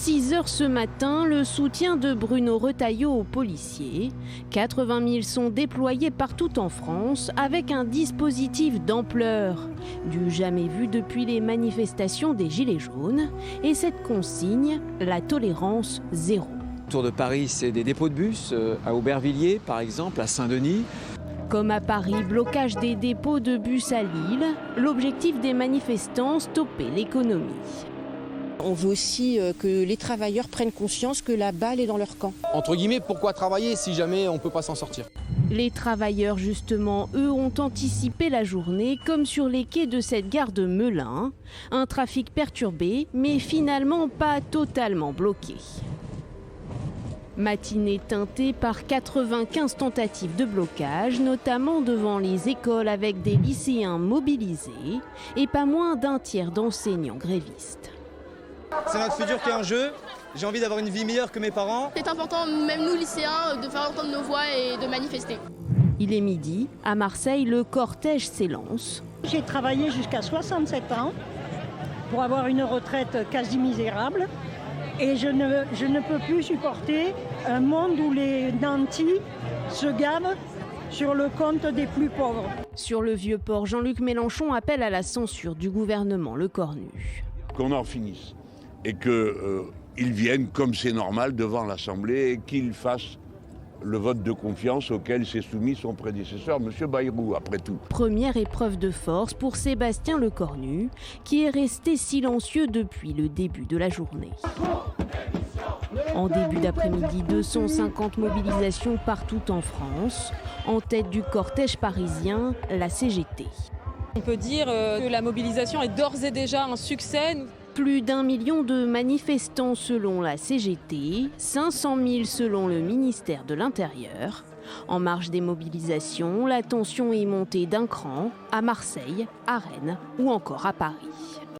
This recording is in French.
6 heures ce matin, le soutien de Bruno Retailleau aux policiers. 80 000 sont déployés partout en France avec un dispositif d'ampleur, du jamais vu depuis les manifestations des Gilets jaunes. Et cette consigne, la tolérance zéro. Autour de Paris, c'est des dépôts de bus, à Aubervilliers par exemple, à Saint-Denis. Comme à Paris, blocage des dépôts de bus à Lille. L'objectif des manifestants, stopper l'économie. On veut aussi que les travailleurs prennent conscience que la balle est dans leur camp. Entre guillemets, pourquoi travailler si jamais on ne peut pas s'en sortir? Les travailleurs, justement, eux, ont anticipé la journée, comme sur les quais de cette gare de Melun. Un trafic perturbé, mais finalement pas totalement bloqué. Matinée teintée par 95 tentatives de blocage, notamment devant les écoles avec des lycéens mobilisés et pas moins d'un tiers d'enseignants grévistes. C'est notre futur qui est en jeu. J'ai envie d'avoir une vie meilleure que mes parents. C'est important, même nous lycéens, de faire entendre nos voix et de manifester. Il est midi. À Marseille, le cortège s'élance. J'ai travaillé jusqu'à 67 ans pour avoir une retraite quasi misérable. Et je ne peux plus supporter un monde où les nantis se gavent sur le compte des plus pauvres. Sur le Vieux-Port, Jean-Luc Mélenchon appelle à la censure du gouvernement Le Cornu. Qu'on en finisse et qu'ils viennent, comme c'est normal, devant l'Assemblée et qu'ils fassent le vote de confiance auquel s'est soumis son prédécesseur, M. Bayrou, après tout. Première épreuve de force pour Sébastien Le Cornu, qui est resté silencieux depuis le début de la journée. En début d'après-midi, 250 mobilisations partout en France. En tête du cortège parisien, la CGT. On peut dire que la mobilisation est d'ores et déjà un succès. Plus d'1 million de manifestants selon la CGT, 500 000 selon le ministère de l'Intérieur. En marge des mobilisations, la tension est montée d'un cran à Marseille, à Rennes ou encore à Paris.